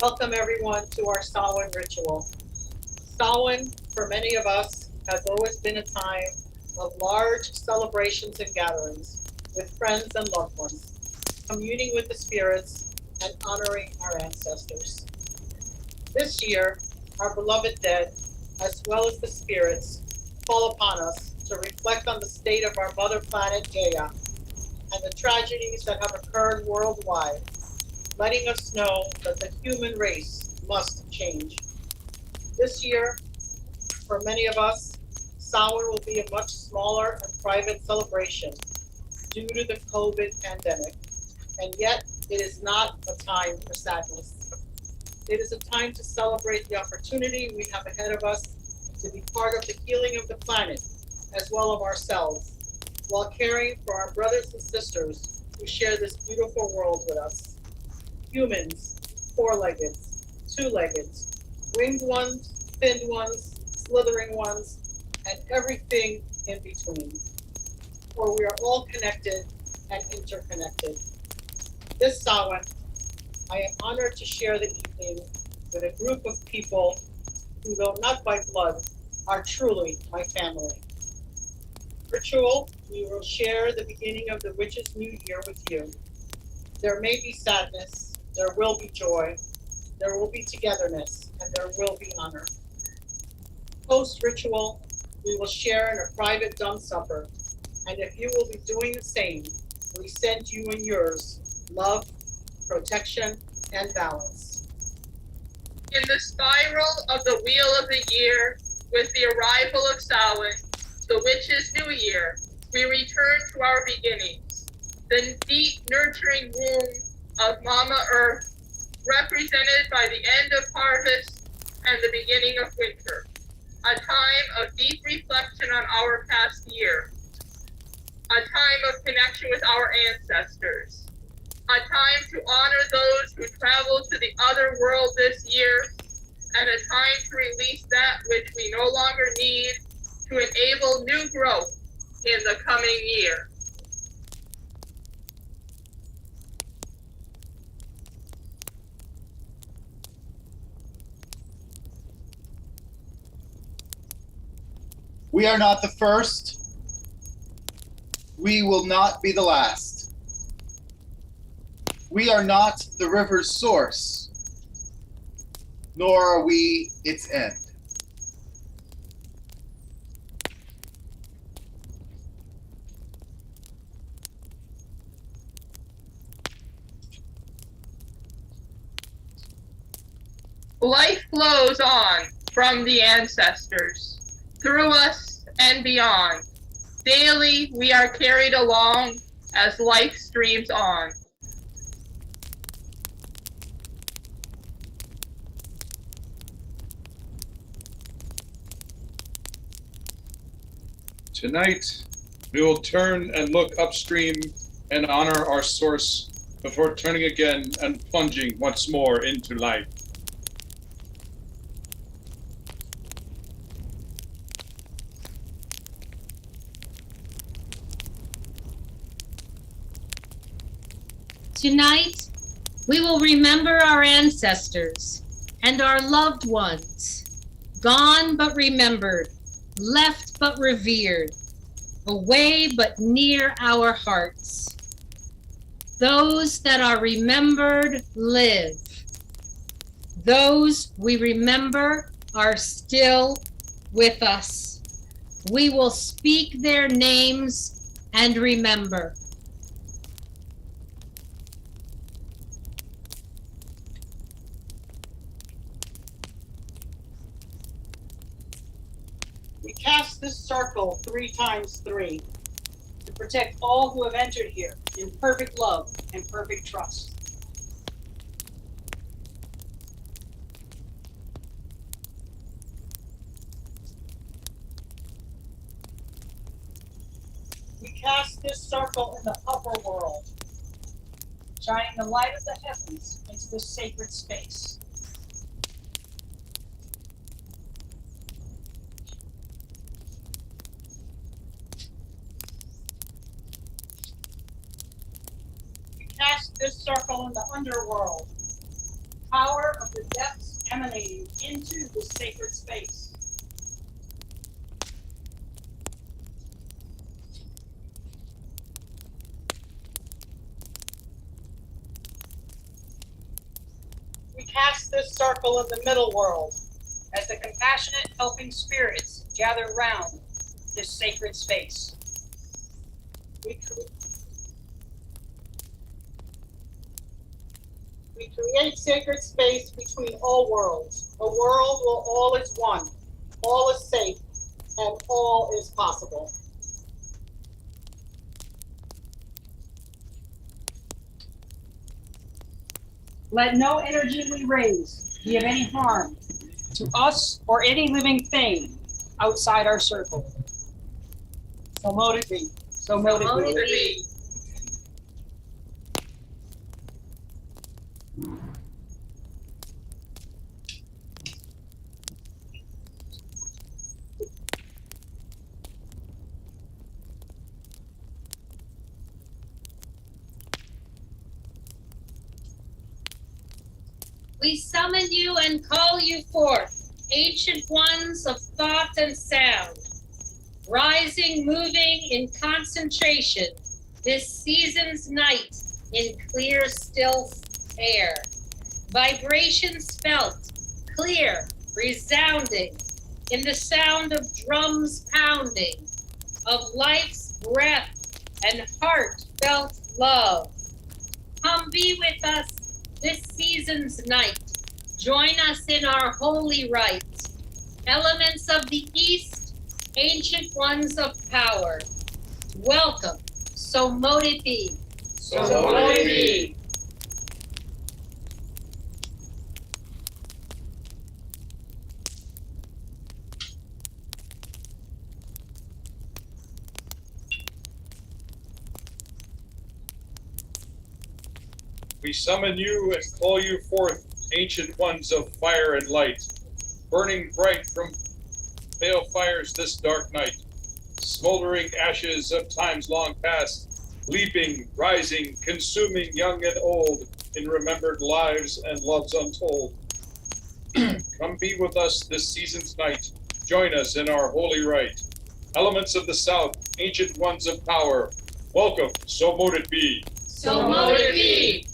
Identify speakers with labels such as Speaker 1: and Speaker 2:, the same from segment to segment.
Speaker 1: Welcome everyone to our Samhain ritual. Samhain, for many of us, has always been a time of large celebrations and gatherings with friends and loved ones, communing with the spirits and honoring our ancestors. This year, our beloved dead, as well as the spirits, call upon us to reflect on the state of our mother planet Gaia and the tragedies that have occurred worldwide, letting us know that the human race must change. This year, for many of us, Samhain will be a much smaller and private celebration due to the COVID pandemic, and yet it is not a time for sadness. It is a time to celebrate the opportunity we have ahead of us to be part of the healing of the planet as well as ourselves, while caring for our brothers and sisters who share this beautiful world with us. Humans, four-legged, two-legged, winged ones, finned ones, slithering ones, and everything in between. For we are all connected and interconnected. This Samhain, I am honored to share the evening with a group of people who, though not by blood, are truly my family. Ritual, we will share the beginning of the Witch's New Year with you. There may be sadness, there will be joy, there will be togetherness, and there will be honor. Post-ritual, we will share in a private dumb supper, and if you will be doing the same, we send you and yours love, protection, and balance.
Speaker 2: In the spiral of the wheel of the year, with the arrival of Samhain, the witch's new year, we return to our beginnings, the deep nurturing womb of Mama Earth, represented by the end of harvest and the beginning of winter, a time of deep reflection on our past year, a time of connection with our ancestors, a time to honor those who traveled to the other world this year, and a time to release that which we no longer need to enable new growth in the coming year.
Speaker 3: We are not the first. We will not be the last. We are not the river's source, nor are we its end.
Speaker 2: Life flows on from the ancestors, through us and beyond. Daily we are carried along as life streams on.
Speaker 4: Tonight, we will turn and look upstream and honor our source before turning again and plunging once more into life.
Speaker 5: Tonight, we will remember our ancestors and our loved ones, gone but remembered, left but revered, away but near our hearts. Those that are remembered live. Those we remember are still with us. We will speak their names and remember.
Speaker 1: We cast this circle 3 times 3 to protect all who have entered here in perfect love and perfect trust. We cast this circle in the upper world, shining the light of the heavens into this sacred space. We cast this circle in the underworld,
Speaker 6: power of the depths emanating into this sacred space.
Speaker 1: We cast this circle in the middle world.
Speaker 6: As the compassionate, helping spirits gather round this sacred space.
Speaker 1: We create sacred space between all worlds, a world where all is one, all is safe, and all is possible.
Speaker 6: Let no energy we raise be of any harm to us or any living thing outside our circle.
Speaker 1: So mote it be.
Speaker 6: So mote it be.
Speaker 2: To be.
Speaker 5: We summon you and call you forth, ancient ones of thought and sound, rising, moving in concentration, this season's night in clear, still air. Vibrations felt, clear, resounding, in the sound of drums pounding, of life's breath and heartfelt love. Come be with us this season's night. Join us in our holy rite. Elements of the East, ancient ones of power. Welcome, so mote it be.
Speaker 2: So mote it be.
Speaker 4: We summon you and call you forth, ancient ones of fire and light, burning bright from pale fires this dark night, smoldering ashes of times long past, leaping, rising, consuming young and old, in remembered lives and loves untold. Come be with us this season's night, join us in our holy rite. Elements of the South, ancient ones of power, welcome, so mote it be.
Speaker 2: So mote it be.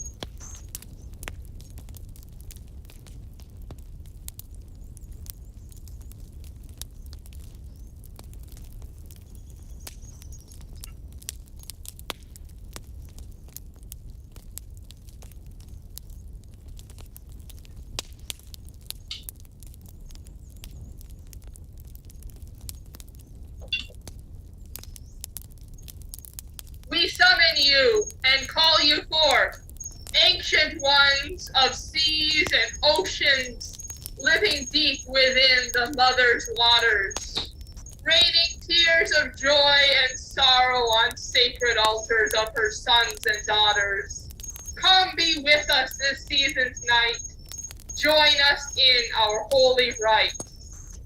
Speaker 2: We summon you and call you forth, ancient ones of seas and oceans, living deep within the mother's waters, raining tears of joy and sorrow on sacred altars of her sons and daughters. Come be with us this season's night. Join us in our holy rite.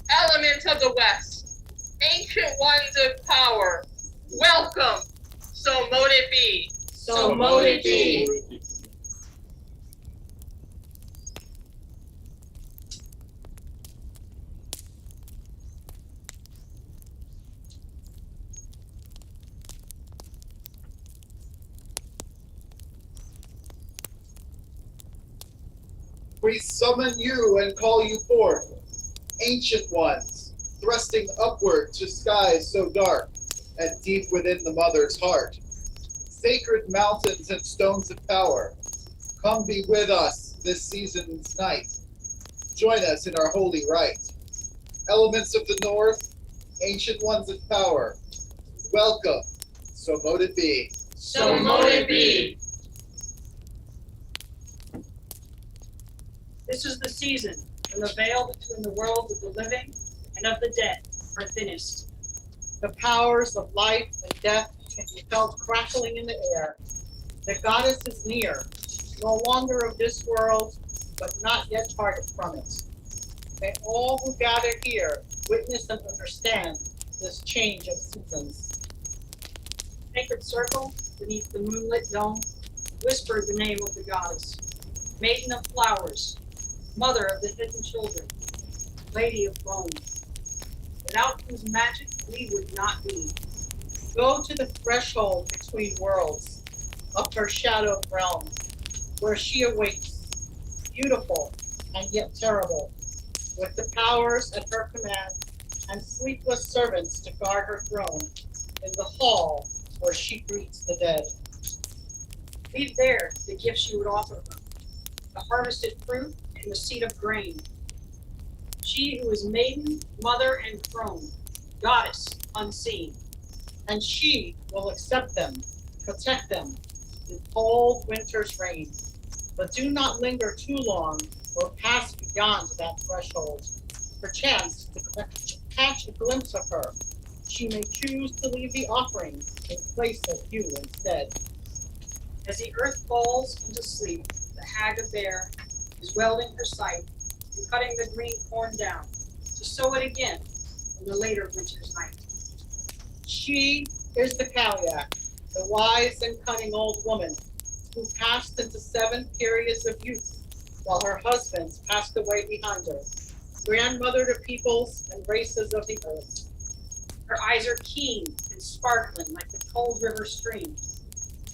Speaker 2: Elements of the West, ancient ones of power, welcome. So mote it be.
Speaker 1: So mote it be.
Speaker 3: We summon you and call you forth, ancient ones, thrusting upward to skies so dark and deep within the mother's heart. Sacred mountains and stones of power, come be with us this season's night. Join us in our holy rite. Elements of the North, ancient ones of power, welcome, so mote it be.
Speaker 2: So mote it be.
Speaker 6: This is the season when the veil between the world of the living and of the dead are thinnest.
Speaker 1: The powers of life and death can be felt crackling in the air. The goddess is near, no longer of this world, but not yet parted from it. May all who gather here witness and understand this change of seasons.
Speaker 6: Sacred circle beneath the moonlit dome, whisper the name of the goddess. Maiden of flowers, mother of the hidden children, lady of bones, without whose magic we would not be.
Speaker 1: Go to the threshold between worlds of her shadowed realm, where she awaits, beautiful and yet terrible, with the powers at her command and sleepless servants to guard her throne in the hall where she greets the dead.
Speaker 6: Leave there the gifts you would offer her, the harvested fruit and the seed of grain. She who is maiden, mother, and throne, goddess unseen.
Speaker 1: And she will accept them, protect them in cold winter's rain. But do not linger too long or pass beyond that threshold. Perchance to catch a glimpse of her, she may choose to leave the offering in place of you instead.
Speaker 6: As the earth falls into sleep, the hag of bear is welding her sight and cutting the green corn down to sow it again in the later winter's night.
Speaker 1: She is the Kaliak, the wise and cunning old woman who passed into 7 periods of youth while her husbands passed away behind her, grandmother to peoples and races of the earth.
Speaker 6: Her eyes are keen and sparkling like the cold river stream.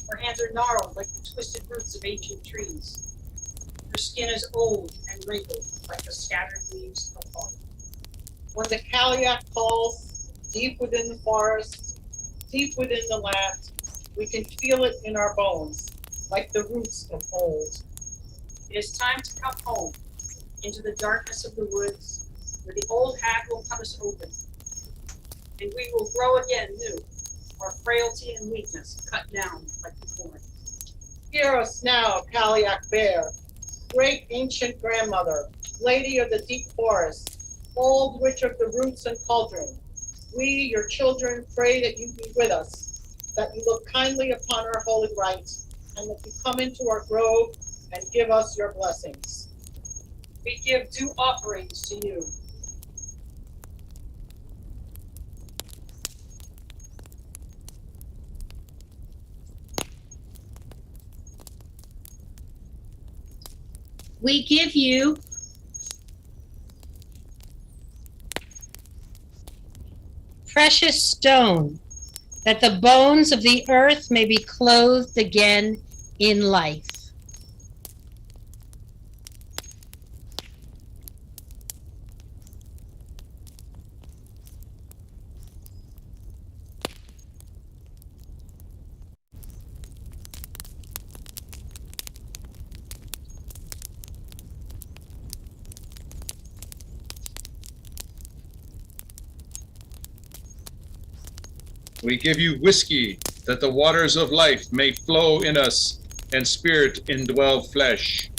Speaker 6: Her hands are gnarled like the twisted roots of ancient trees. Her skin is old and wrinkled like the scattered leaves of autumn.
Speaker 1: When the Kaliak calls, deep within the forest, deep within the land, we can feel it in our bones, like the roots of old.
Speaker 6: It is time to come home into the darkness of the woods, where the old hag will cut us open, and we will grow again new, our frailty and weakness cut down like the corn.
Speaker 1: Hear us now, Kaliak Bear, great ancient grandmother, lady of the deep forest, old witch of the roots and cauldron. We, your children, pray that you be with us, that you look kindly upon our holy rites, and that you come into our grove and give us your blessings.
Speaker 6: We give due offerings to you.
Speaker 5: We give you precious stone, that the bones of the earth may be clothed again in life.
Speaker 4: We give you whiskey, that the waters of life may flow in us, and spirit indwell flesh.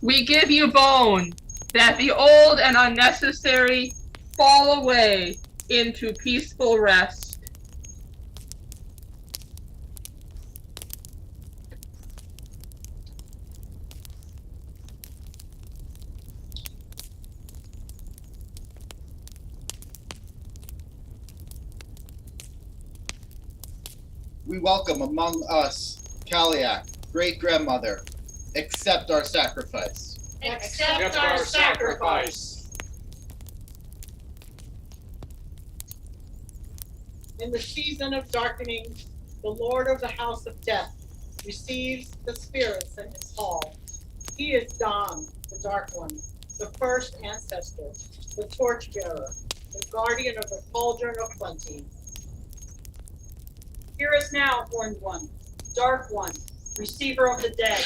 Speaker 2: We give you bone, that the old and unnecessary fall away into peaceful rest.
Speaker 3: We welcome among us Kaliak, great grandmother. Accept our sacrifice.
Speaker 1: Accept our sacrifice. In the season of darkening, the Lord of the house of death receives the spirits in his hall. He is Dawn, the dark one, the first ancestor, the torchbearer, the guardian of the cauldron of plenty.
Speaker 6: Hear us now, horned one, dark one, receiver of the dead,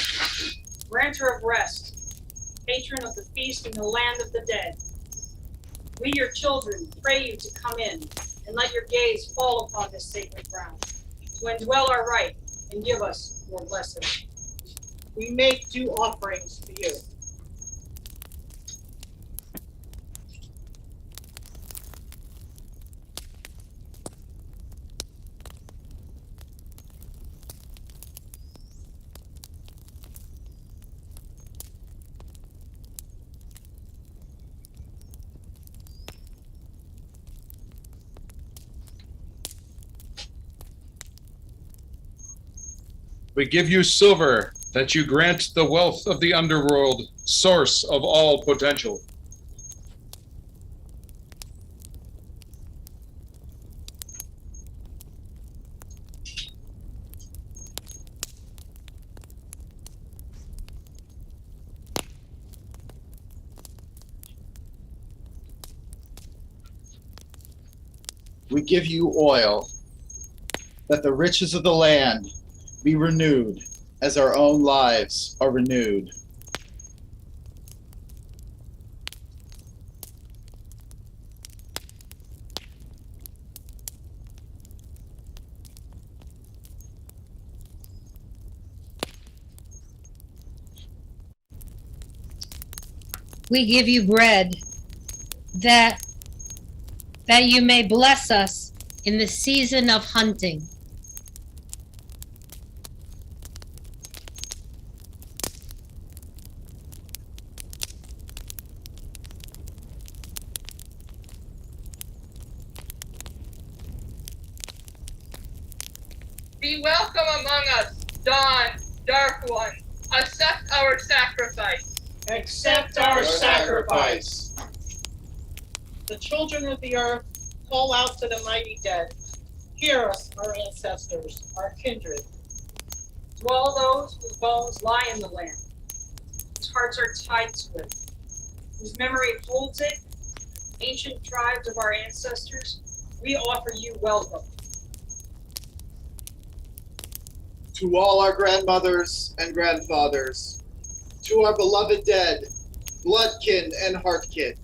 Speaker 6: granter of rest, patron of the feast in the land of the dead. We, your children, pray you to come in and let your gaze fall upon this sacred ground, to indwell our right and give us your blessing.
Speaker 1: We make due offerings to you.
Speaker 4: We give you silver, that you grant the wealth of the underworld, source of all potential.
Speaker 3: We give you oil, that the riches of the land be renewed as our own lives are renewed.
Speaker 5: We give you bread, that you may bless us in the season of hunting.
Speaker 2: Be welcome among us, Dawn, Dark One. Accept our sacrifice.
Speaker 1: Accept our sacrifice. The children of the earth call out to the mighty dead. Hear us, our ancestors, our kindred.
Speaker 6: To all those whose bones lie in the land, whose hearts are tied to it, whose memory holds it, ancient tribes of our ancestors, we offer you welcome.
Speaker 3: To all our grandmothers and grandfathers, to our beloved dead, bloodkin and heartkin,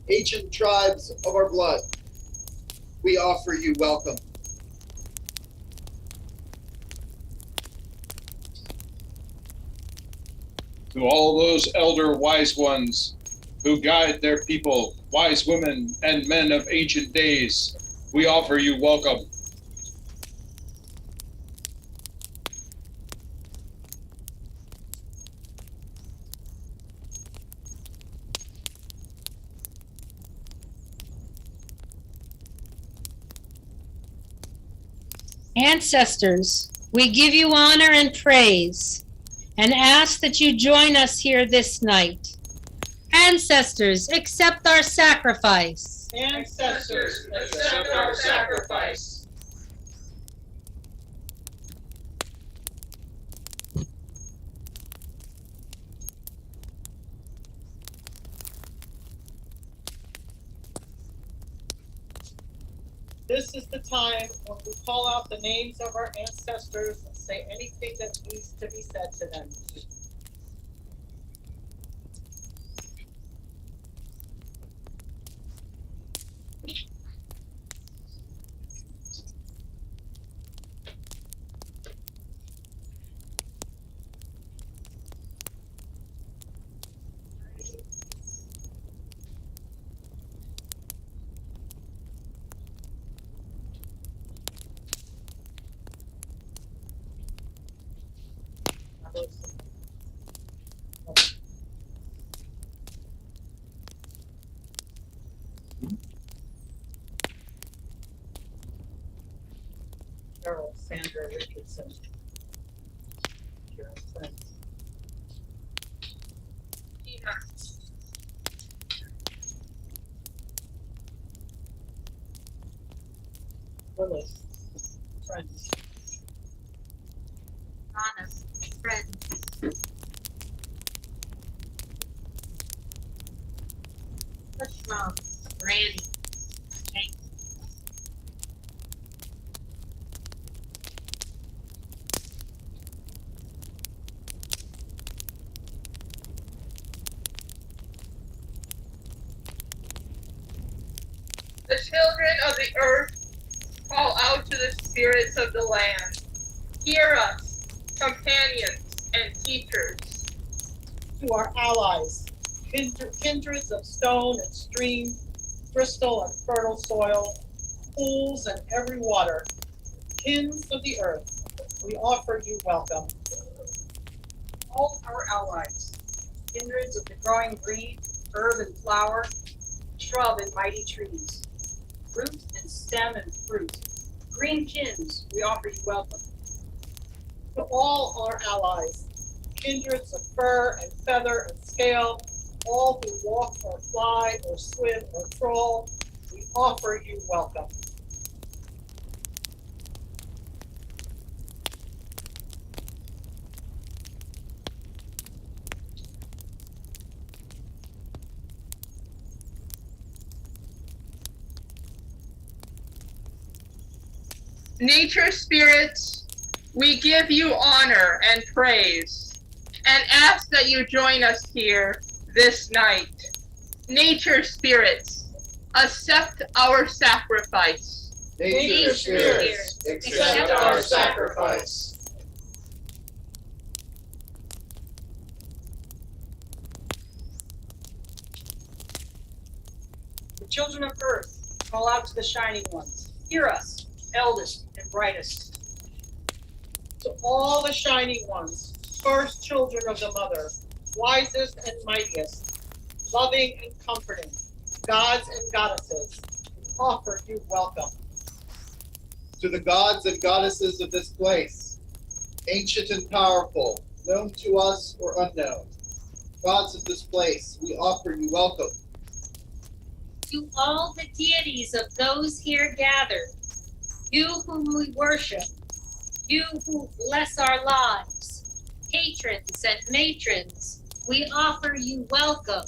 Speaker 3: ancient tribes of our blood, we offer you welcome.
Speaker 4: To all those elder wise ones who guide their people, wise women and men of ancient days, we offer you welcome.
Speaker 5: Ancestors, we give you honor and praise and ask that you join us here this night. Ancestors, accept our sacrifice.
Speaker 1: Ancestors, accept our sacrifice. This is the time when we call out the names of our ancestors and say anything that needs to be said to them. Carol Sandra Richardson. Your friend.
Speaker 2: Tina,
Speaker 1: Willis. Friends.
Speaker 5: Anna, friend. Mom, Granny. Thank you.
Speaker 2: the children of the earth call out to the spirits of the land. Hear us, companions and teachers.
Speaker 1: To our allies, kindreds of stone and stream, crystal and fertile soil, pools and every water, kins of the earth, we offer you welcome.
Speaker 6: All our allies, kindreds of the growing green, herb and flower, shrub and mighty trees, root and stem and fruit, Greenkins, we offer you welcome.
Speaker 1: To all our allies, kindreds of fur and feather and scale, all who walk or fly or swim or crawl, we offer you welcome.
Speaker 2: Nature spirits, we give you honor and praise and ask that you join us here this night. Nature spirits, accept our sacrifice.
Speaker 3: Nature spirits, accept our sacrifice.
Speaker 6: The children of earth call out to the shining ones. Hear us, eldest and brightest.
Speaker 1: To all the shining ones, first children of the mother, wisest and mightiest, loving and comforting, gods and goddesses, we offer you welcome.
Speaker 3: To the gods and goddesses of this place, ancient and powerful, known to us or unknown, gods of this place, we offer you welcome.
Speaker 5: To all the deities of those here gathered, you whom we worship, you who bless our lives, patrons and matrons, we offer you welcome.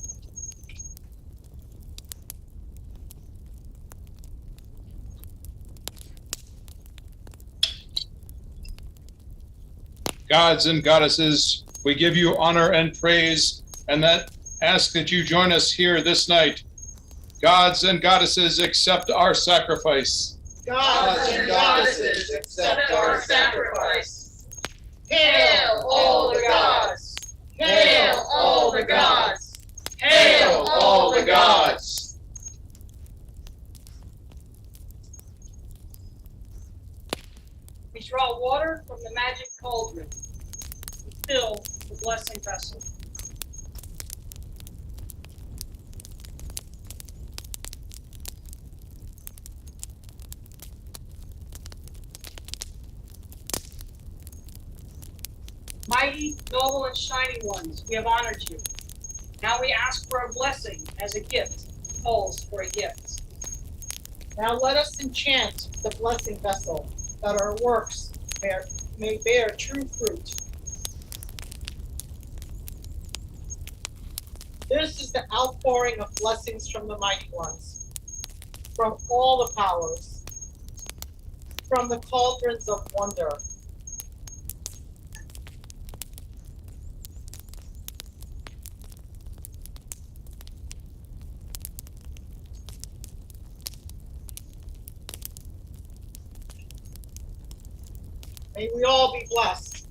Speaker 4: Gods and goddesses, we give you honor and praise, and that ask that you join us here this night. Gods and goddesses, accept our sacrifice.
Speaker 1: Gods and goddesses, accept our sacrifice.
Speaker 2: Hail all the gods! Hail all the gods!
Speaker 3: Hail all the gods!
Speaker 6: We draw water from the magic cauldron. We fill the blessing vessel. Mighty, noble, and shining ones, we have honored you. Now we ask for a blessing as a gift calls for a gift.
Speaker 1: Now let us enchant the blessing vessel, that our works may bear true fruit. This is the outpouring of blessings from the mighty ones, from all the powers, from the cauldrons of wonder. May we all be blessed.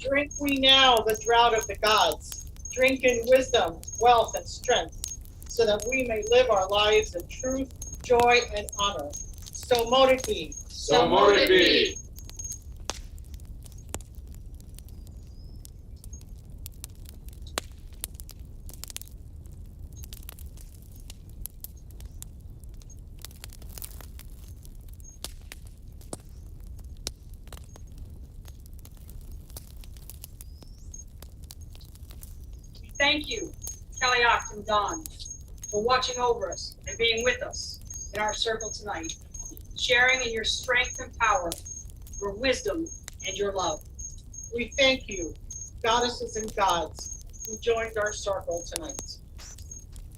Speaker 1: Drink we now the draught of the gods. Drink in wisdom, wealth, and strength, so that we may live our lives in truth, joy, and honor. So mote it be.
Speaker 2: So mote it be.
Speaker 6: Thank you, Kaliak and Don, for watching over us and being with us in our circle tonight, sharing in your strength and power, your wisdom and your love.
Speaker 1: We thank you, goddesses and gods, who joined our circle tonight.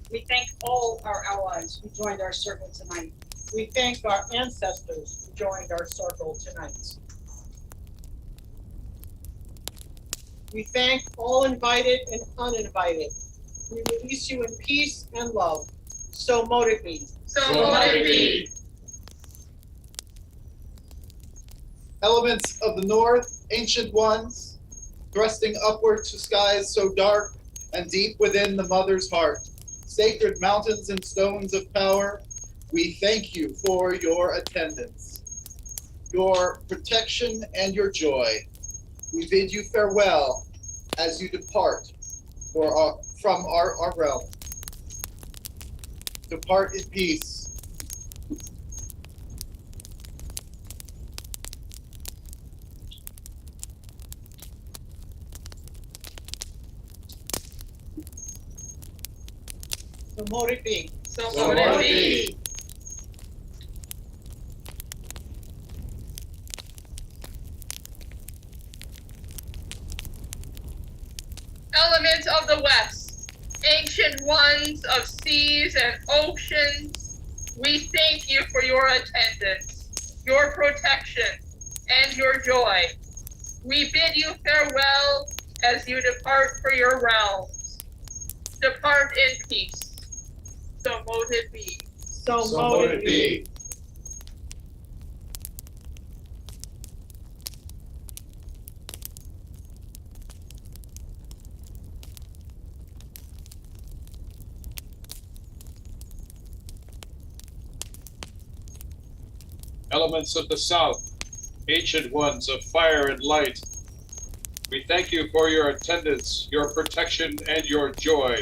Speaker 6: We thank all our allies who joined our circle tonight.
Speaker 1: We thank our ancestors who joined our circle tonight. We thank all invited and uninvited. We release you in peace and love. So mote it be.
Speaker 2: So mote it be.
Speaker 3: Elements of the north, ancient ones, thrusting upward to skies so dark and deep within the mother's heart, sacred mountains and stones of power, we thank you for your attendance, your protection, and your joy. We bid you farewell as you depart from our realm. Depart in peace.
Speaker 1: So mote it be.
Speaker 2: So mote it be. Elements of the West, ancient ones of seas and oceans, we thank you for your attendance, your protection, and your joy. We bid you farewell as you depart for your realms. Depart in peace. So mote it be.
Speaker 1: So mote it be.
Speaker 4: Elements of the south, ancient ones of fire and light, we thank you for your attendance, your protection, and your joy.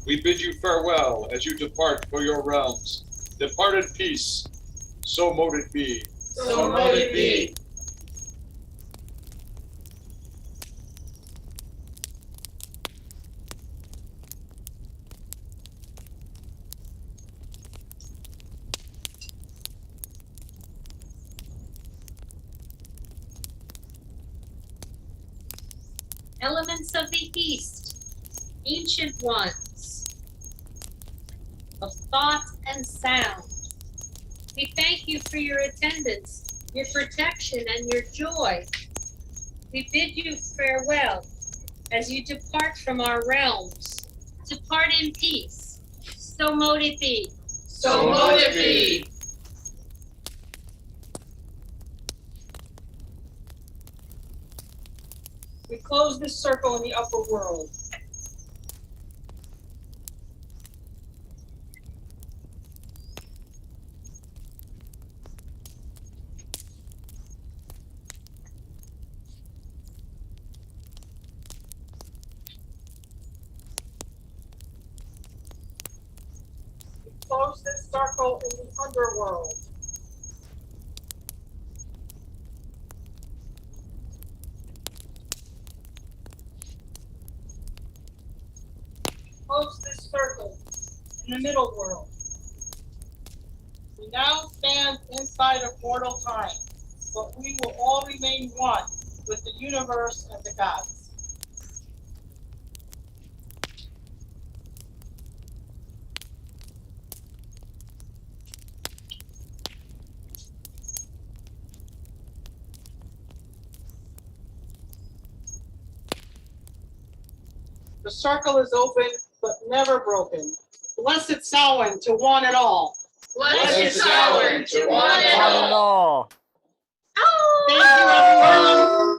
Speaker 4: We bid you farewell as you depart for your realms. Depart in peace. So mote it be.
Speaker 2: So mote it be.
Speaker 5: Elements of the east, ancient ones of thought and sound, we thank you for your attendance, your protection, and your joy. We bid you farewell as you depart from our realms. Depart in peace. So mote it be.
Speaker 2: So mote it be.
Speaker 6: We close this circle in the upper world.
Speaker 1: We close this circle in the underworld.
Speaker 6: Close this circle in the middle world.
Speaker 1: We now stand inside of mortal time, but we will all remain one with the universe and the gods. The circle is open, but never broken. Blessed Samhain to one and all.
Speaker 2: Blessed Samhain to one and all.
Speaker 1: Thank you, everyone.